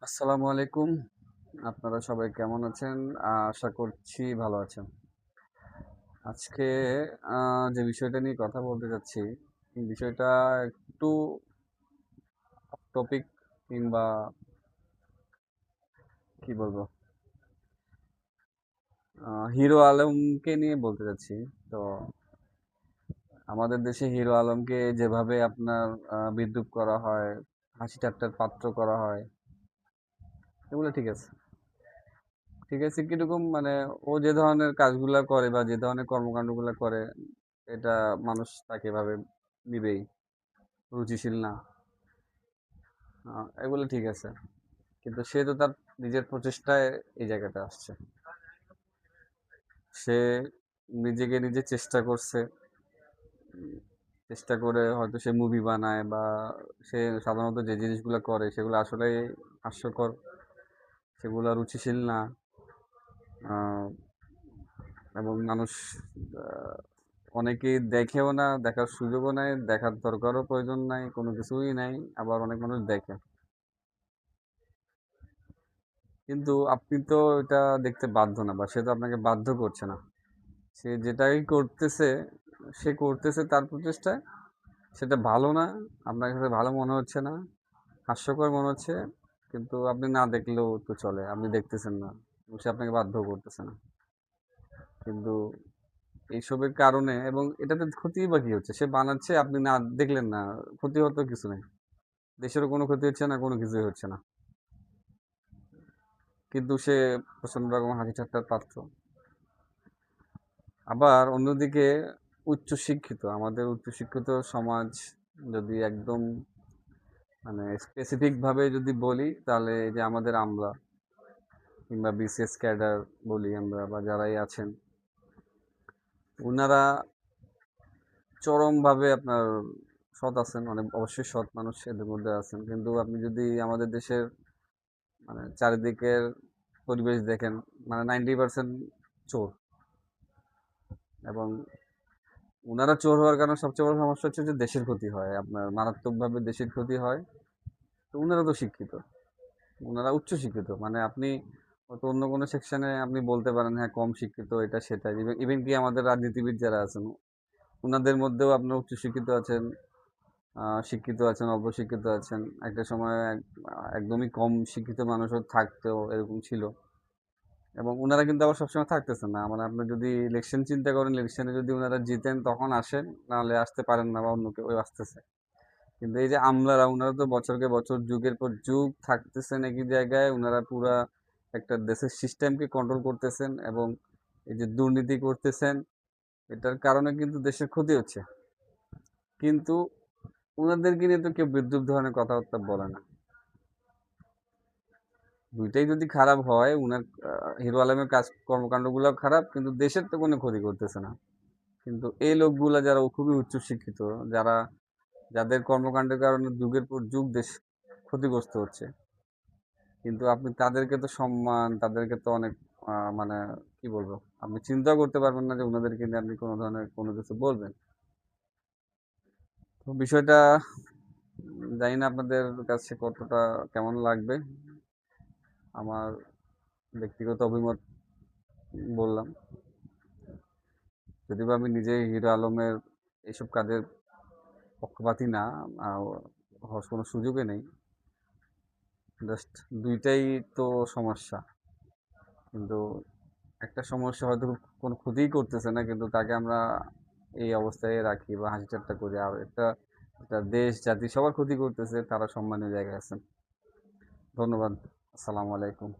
আসসালামু আলাইকুম। আপনারা সবাই কেমন আছেন? আশা করছি ভালো আছেন। আজকে আ যে বিষয়টা নিয়ে কথা বলতে চাচ্ছি, এই বিষয়টা একটু অফ টপিক কিংবা কি বলবো? হিরো আলমকে নিয়ে বলতে চাচ্ছি। তো আমাদের দেশে হিরো আলমকে যেভাবে আপনার বিদ্রূপ করা হয়, হাসি ঠাট্টার পাত্র করা হয়, এগুলো ঠিক আছে। ঠিক আছে কিরকম মানে ও যে ধরনের কাজগুলা করে বা যে ধরনের কর্মকান্ডগুলা করে এটা মানুষ তাকে এভাবে নিবেই। রুচিশীল না। এগুলো ঠিক আছে। কিন্তু সে তো তার নিজের প্রচেষ্টায় এই জায়গাটা আসছে। সে নিজেকে নিজে চেষ্টা করছে। চেষ্টা করে হয়তো সে মুভি বানায় বা সে সাধারণত যে জিনিসগুলো করে সেগুলো আসলেই হাস্যকর। সেগুলো রুচিশীল না। আ এবং মানুষ আ অনেকেই দেখেও না, দেখার সুযোগও নাই, দেখার দরকারও প্রয়োজন নাই, কোনো কিছুই নাই। আবার অনেক মানুষ দেখে। কিন্তু আপনি তো এটা দেখতে বাধ্য না বা সে তো আপনাকে বাধ্য করছে না। সে যেটাই করতেছে, সে করতেছে তার প্রচেষ্টায়। সেটা ভালো না, আপনার কাছে ভালো মনে হচ্ছে না, হাস্যকর মনে হচ্ছে। কিন্তু আপনি না দেখলেও তো চলে। আপনি দেখতেছেন না। সে আপনাকে বাধ্য করতেছে না। কিন্তু এইসবের কারণে এবং এটাতে ক্ষতিই বা কি হচ্ছে? সে বানাচ্ছে আপনি না দেখলেন না। ক্ষতি হওয়ার তো কিছু নেই। দেশেরও কোনো ক্ষতি হচ্ছে না, কোনো কিছুই হচ্ছে না। কিন্তু সে প্রচন্ড রকম হাসি ঠাট্টার পাত্র। আবার অন্যদিকে উচ্চশিক্ষিত, আমাদের উচ্চশিক্ষিত সমাজ যদি একদম মানে স্পেসিফিক ভাবে যদি বলি তাহলে এই যে আমাদের আমলা কিংবা বিসিএস ক্যাডার বলি আমরা বা যারাই আছেন উনারা চরমভাবে আপনার সৎ আছেন, অনেক অবশ্যই সৎ মানুষ এদের মধ্যে আছেন। কিন্তু আপনি যদি আমাদের দেশের মানে চারিদিকের পরিবেশ দেখেন মানে 90% চোর। এবং উনারা চোর হওয়ার কারণে সবচেয়ে বড় সমস্যা হচ্ছে যে দেশের ক্ষতি হয়, আপনার মারাত্মকভাবে দেশের ক্ষতি হয়। তো উনারা তো শিক্ষিত, উনারা উচ্চ শিক্ষিত, মানে আপনি হয়তো অন্য কোনো সেকশনে আপনি বলতে পারেন হ্যাঁ কম শিক্ষিত এটা সেটা, ইভেন কি আমাদের রাজনীতিবিদ যারা আছেন উনাদের মধ্যেও আপনার উচ্চ শিক্ষিত আছেন, শিক্ষিত আছেন, অল্প শিক্ষিত আছেন। একটা সময় একদমই কম শিক্ষিত মানুষও থাকতো, এরকম ছিল। এবং উনারা কিন্তু আবার সবসময় থাকতেছেন না। মানে আপনি যদি ইলেকশন চিন্তা করেন, ইলেকশনে যদি উনারা জিতেন তখন আসেন, নাহলে আসতে পারেন না বা অন্য কেউ আসতেছে। কিন্তু এই যে আমলারা উনারা তো বছরকে বছর যুগের পর যুগ থাকতেছেন একই জায়গায়। উনারা পুরা একটা দেশের সিস্টেমকে কন্ট্রোল করতেছেন এবং এই যে দুর্নীতি করতেছেন, এটার কারণে কিন্তু দেশের ক্ষতি হচ্ছে। কিন্তু উনাদেরকে নিয়ে তো কেউ বিদ্রূপ ধরনের কথাবার্তা বলে না। দুইটাই যদি খারাপ হয়, উনার হিরো আলমের কাজ কর্মকাণ্ডগুলো খারাপ, কিন্তু দেশের তো কোনো ক্ষতি করতেছে না। কিন্তু এই লোকগুলা যারা খুবই উচ্চশিক্ষিত, যারা যাদের কর্মকাণ্ডের কারণে যুগের পর যুগ দেশ ক্ষতিগ্রস্ত হচ্ছে, কিন্তু আপনি তাদেরকে তো সম্মান, তাদেরকে তো অনেক মানে কি বলবো? আপনি চিন্তাও করতে পারবেন না যে উনাদেরকে নিয়ে আপনি কোনো ধরনের কোনো কিছু বলবেন। তো বিষয়টা জানি না আপনাদের কাছে কতটা কেমন লাগবে। আমার ব্যক্তিগত অভিমত বললাম। যদিও বা আমি নিজে হিরো আলমের এইসব কাজের পক্ষপাতী না, আ হওয়ার কোনো সুযোগই নেই। জাস্ট ২ টাই তো সমস্যা। কিন্তু একটা সমস্যা হয়তো কোনো ক্ষতিই করতেছে না। কিন্তু তাকে আমরা এই অবস্থায় রাখি বা হাসি ঠাট্টা করি। আর একটা দেশ, জাতি সবার ক্ষতি করতেছে, তারা সম্মানীয় জায়গায় আছেন। ধন্যবাদ। আসসালামু আলাইকুম।